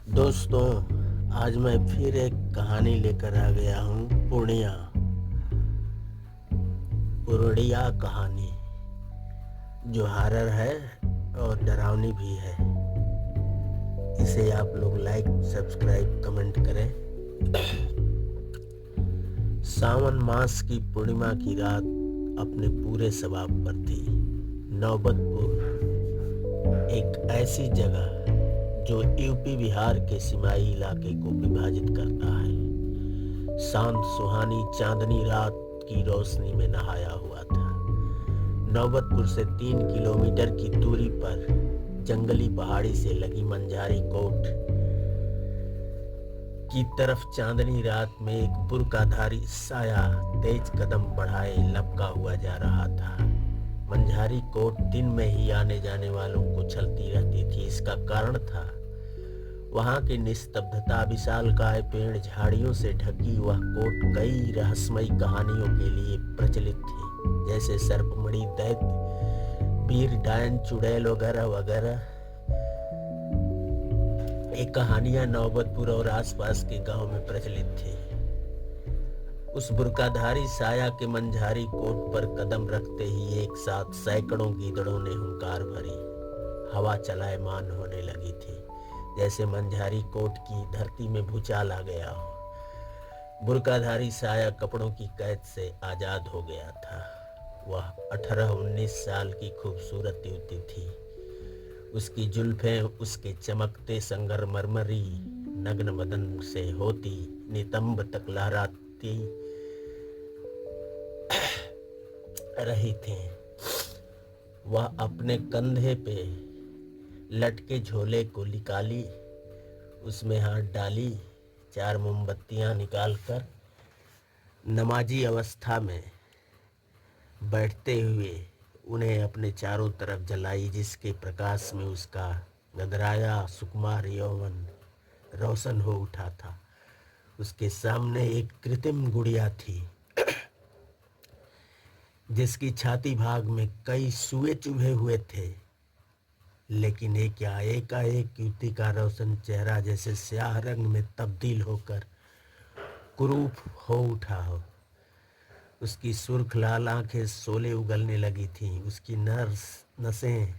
दोस्तों, आज मैं फिर एक कहानी लेकर आ गया हूँ। पूर्णिया कहानी जो हॉरर है और डरावनी भी है। इसे आप लोग लाइक, सब्सक्राइब, कमेंट करें। सावन मास की पूर्णिमा की रात अपने पूरे शबाब पर थी। नौबतपुर एक ऐसी जगह जो यूपी बिहार के सीमाई इलाके को विभाजित करता है, शांत सुहानी चांदनी रात की रोशनी में नहाया हुआ था। नौबतपुर से 3 किलोमीटर की दूरी पर जंगली पहाड़ी से लगी मंझारी कोट की तरफ चांदनी रात में एक बुर्काधारी साया तेज कदम बढ़ाए लपका हुआ जा रहा था। मंझारी कोट दिन में ही आने जाने वालों को छलती रहती थी। इसका कारण था वहां की निस्तब्धता। विशालकाय पेड़ झाड़ियों से ढकी वह कोट कई रहस्यमयी कहानियों के लिए प्रचलित थी, जैसे सर्पमणि, दैत्य, वीर, डायन, चुड़ैल वगैरह वगैरह। ये कहानियां नौबतपुर और आसपास के गांव में प्रचलित थी। उस बुर्काधारी साया के मंझारी कोट पर कदम रखते ही एक साथ सैकड़ों गीदड़ों ने हुंकार भरी। हवा चलायमान होने लगी थी, जैसे मंझारी कोट की धरती में भूचाल आ गया हो। बुर्काधारी साया कपड़ों की कैद से आजाद हो गया था। वह 18-19 साल की खूबसूरत युवती थी। उसकी जुल्फें उसके चमकते संगमरमरी नग्न बदन से होती नितंब तक लहराती रही थी। वह अपने कंधे पे लटके झोले को निकाली, उसमें हाथ डाली, 4 मोमबत्तियां निकालकर नमाजी अवस्था में बैठते हुए उन्हें अपने चारों तरफ जलाई, जिसके प्रकाश में उसका गदराया सुकुमार यौवन रोशन हो उठा था। उसके सामने एक कृत्रिम गुड़िया थी, जिसकी छाती भाग में कई सुए चुभे हुए थे। लेकिन एक क्या एकाएक युवती का रोशन चेहरा जैसे स्याह रंग में तब्दील होकर कुरूप हो उठा हो। उसकी सुर्ख लाल आंखें शोले उगलने लगी थीं। नसें,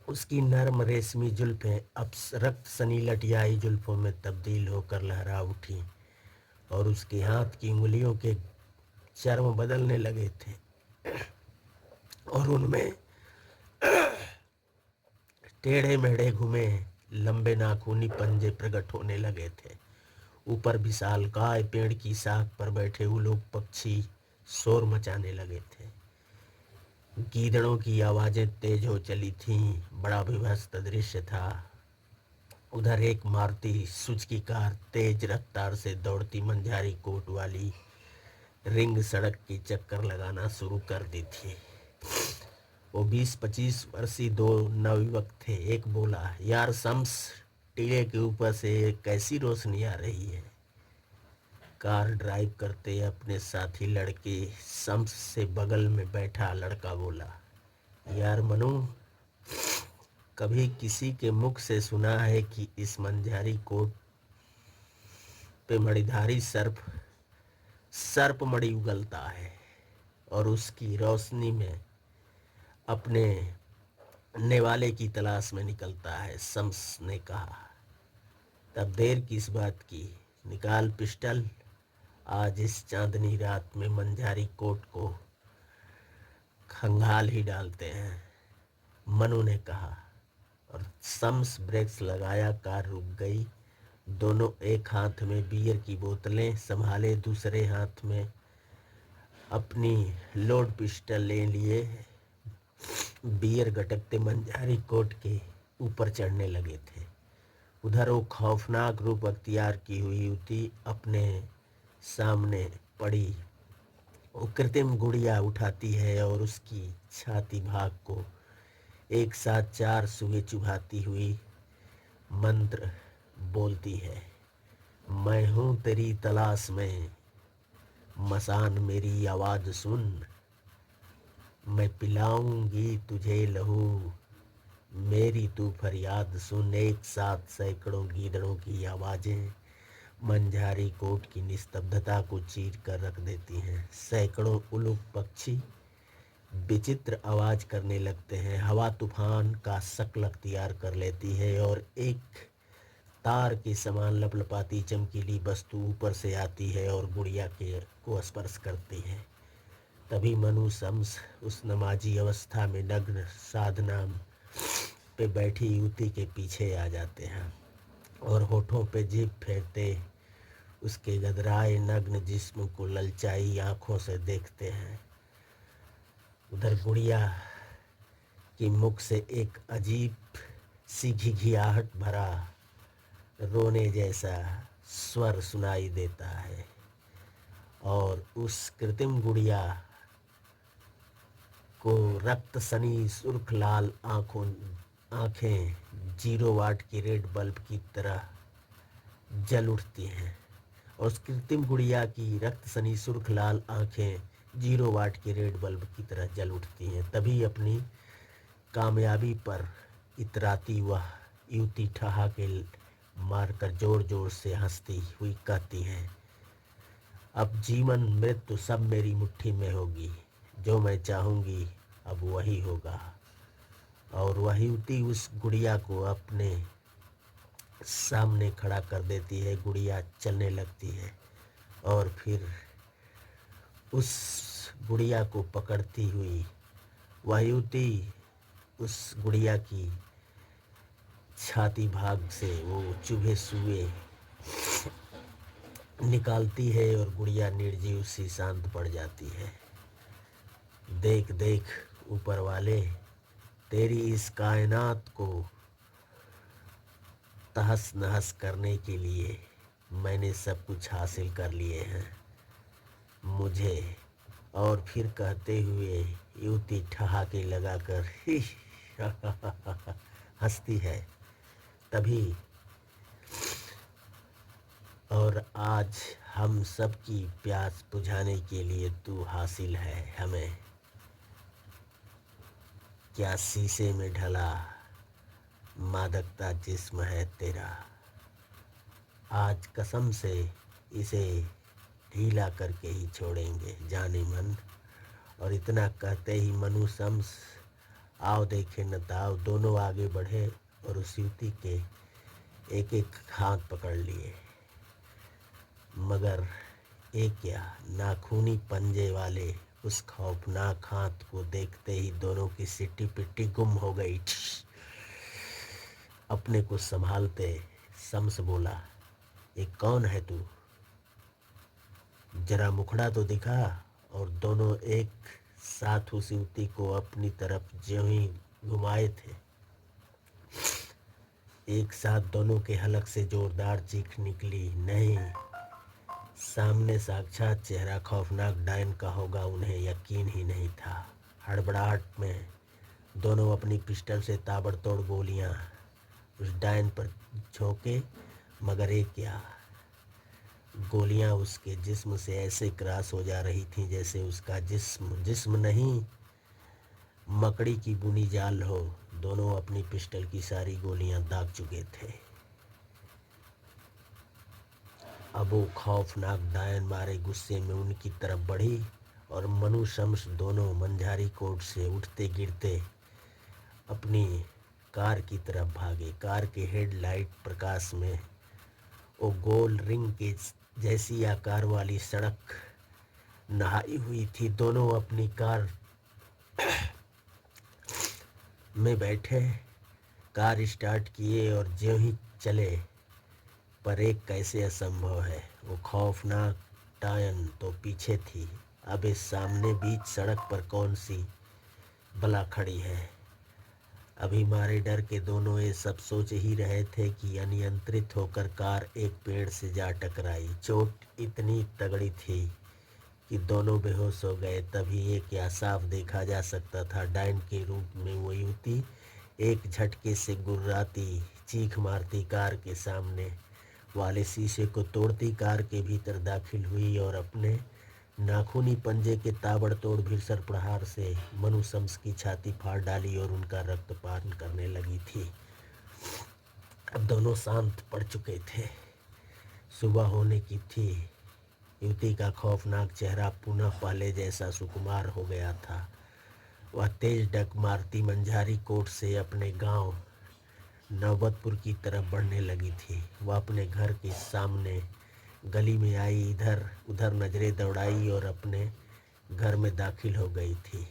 उसकी नर्म रेशमी जुल्फें अब रक्त सनी लटियाई जुल्फों में तब्दील होकर लहरा उठी और उसके हाथ की उंगलियों के चर्म बदलने लगे थे और उनमें टेढ़े मेढ़े घुमे लंबे नाखूनी पंजे प्रकट होने लगे थे। ऊपर विशालकाय पेड़ की शाख पर बैठे उलोक पक्षी शोर मचाने लगे थे। गीदड़ों की आवाजें तेज हो चली थीं। बड़ा विभत्स दृश्य था। उधर एक मारुति सुजुकी कार तेज रफ्तार से दौड़ती मंझारी कोट वाली रिंग सड़क की चक्कर लगाना शुरू कर दी थी। वो 20-25 वर्षीय दो नवयुवक थे। एक बोला, यार शम्स, टीले के ऊपर से कैसी रोशनी आ रही है। कार ड्राइव करते अपने साथी लड़के शम्स से बगल में बैठा लड़का बोला, यार मनु, कभी किसी के मुख से सुना है कि इस मंझारी कोट पे मणिधारी सर्प मणि उगलता है और उसकी रोशनी में अपने नेवाले की तलाश में निकलता है। शम्स ने कहा, तब देर किस बात की, निकाल पिस्टल, आज इस चांदनी रात में मंझारी कोट को खंगाल ही डालते हैं, मनु ने कहा। और शम्स ब्रेक्स लगाया। कार रुक गई। दोनों एक हाथ में बियर की बोतलें संभाले, दूसरे हाथ में अपनी लोड पिस्टल ले लिए बियर गटकते मंझारी कोट के ऊपर चढ़ने लगे थे। उधर वो खौफनाक रूप अख्तियार की हुई युवती अपने सामने पड़ी वो कृत्रिम गुड़िया उठाती है और उसकी छाती भाग को एक साथ 4 सुए चुभाती हुई मंत्र बोलती है, मैं हूं तेरी तलाश में, मसान मेरी आवाज सुन, मैं पिलाऊंगी तुझे लहू, मेरी तू फरियाद सुन, एक साथ सैकड़ों गीदड़ों की आवाज़ें मंझारी कोट की निस्तब्धता को चीर कर रख देती हैं। सैकड़ों उल्लू पक्षी विचित्र आवाज करने लगते हैं। हवा तूफान का शक्ल अख्तियार कर लेती है और एक तार के समान लपलपाती चमकीली वस्तु ऊपर से आती है और गुड़िया के को स्पर्श करती है। तभी मनु शम्स उस नमाजी अवस्था में नग्न साधना पे बैठी युवती के पीछे आ जाते हैं और होठों पे जीभ फेरते उसके गदराए नग्न जिस्म को ललचाई आंखों से देखते हैं। उधर गुड़िया की मुख से एक अजीब सी घिघियाहट भरा रोने जैसा स्वर सुनाई देता है और उस कृत्रिम गुड़िया को रक्त सनी सुर्ख लाल आंखें 0 वाट के रेड बल्ब की तरह जल उठती हैं और उस कृत्रिम गुड़िया की रक्त सनी सुर्ख लाल आंखें 0 वाट के रेड बल्ब की तरह जल उठती हैं। तभी अपनी कामयाबी पर इतराती वह युवती ठहाके मारकर जोर जोर से हंसती हुई कहती है, अब जीवन मृत्यु सब मेरी मुट्ठी में होगी, जो मैं चाहूँगी अब वही होगा। और वह युवती उस गुड़िया को अपने सामने खड़ा कर देती है। गुड़िया चलने लगती है और फिर उस गुड़िया को पकड़ती हुई वह युवती उस गुड़िया की छाती भाग से वो चुभे सुए निकालती है और गुड़िया निर्जीव सी शांत पड़ जाती है। देख देख ऊपर वाले, तेरी इस कायनात को तहस नहस करने के लिए मैंने सब कुछ हासिल कर लिए हैं मुझे। और फिर कहते हुए युवती ठहाके लगाकर ही हंसती है। तभी और आज हम सब की प्यास बुझाने के लिए तू हासिल है हमें, क्या शीशे में ढला मादकता जिस्म है तेरा। आज कसम से इसे ढीला करके ही छोड़ेंगे जाने मन। और इतना कहते ही मनु शम्स आओ देखे न ताओ दोनों आगे बढ़े और उस युवती के एक एक हाथ पकड़ लिए। मगर एक क्या, नाखूनी पंजे वाले उस खौफनाक हाथ को देखते ही दोनों की सिट्टी पिट्टी गुम हो गई। अपने को संभालते शम्स बोला, ये कौन है तू, जरा मुखड़ा तो दिखा। और दोनों एक साथ उस युवती को अपनी तरफ ज्यों ही घुमाए थे, एक साथ दोनों के हलक से जोरदार चीख निकली। नहीं, सामने साक्षात चेहरा खौफनाक डायन का होगा उन्हें यकीन ही नहीं था। हड़बड़ाहट में दोनों अपनी पिस्टल से ताबड़तोड़ गोलियां उस डायन पर झोंके, मगर एक क्या, गोलियां उसके जिस्म से ऐसे क्रॉस हो जा रही थीं जैसे उसका जिस्म नहीं मकड़ी की बुनी जाल हो। दोनों अपनी पिस्टल की सारी गोलियां दाग चुके थे। अब वो खौफनाक डायन मारे गुस्से में उनकी तरफ बढ़ी और मनु शम्स दोनों मंझारी कोट से उठते गिरते अपनी कार की तरफ भागे। कार के हेडलाइट प्रकाश में वो गोल रिंग के जैसी आकार वाली सड़क नहाई हुई थी। दोनों अपनी कार में बैठे, कार स्टार्ट किए और ज्यों ही चले, पर एक कैसे असंभव है, वो खौफनाक डायन तो पीछे थी, अब इस सामने बीच सड़क पर कौन सी बला खड़ी है। अभी मारे डर के दोनों ये सब सोच ही रहे थे कि अनियंत्रित होकर कार एक पेड़ से जा टकराई। चोट इतनी तगड़ी थी कि दोनों बेहोश हो गए। तभी ये क्या साफ देखा जा सकता था, डायन के रूप में वो युवती एक झटके से गुर्राती चीख मारती कार के सामने वाले शीशे को तोड़ती कार के भीतर दाखिल हुई और अपने नाखूनी पंजे के ताबड़तोड़ भीषण प्रहार से मनु शम्स की छाती फाड़ डाली और उनका रक्तपान करने लगी थी। अब दोनों शांत पड़ चुके थे। सुबह होने की थी। युवती का खौफनाक चेहरा पुनः पहले जैसा सुकुमार हो गया था। वह तेज डक मारती मंझारी कोट से अपने गांव नौबतपुर की तरफ बढ़ने लगी थी। वह अपने घर के सामने गली में आई, इधर उधर नजरें दौड़ाई और अपने घर में दाखिल हो गई थी।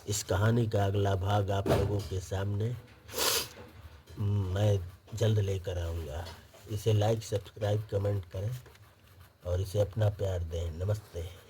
इस कहानी का अगला भाग आप लोगों के सामने मैं जल्द लेकर आऊँगा। इसे लाइक, सब्सक्राइब, कमेंट करें और इसे अपना प्यार दें। नमस्ते।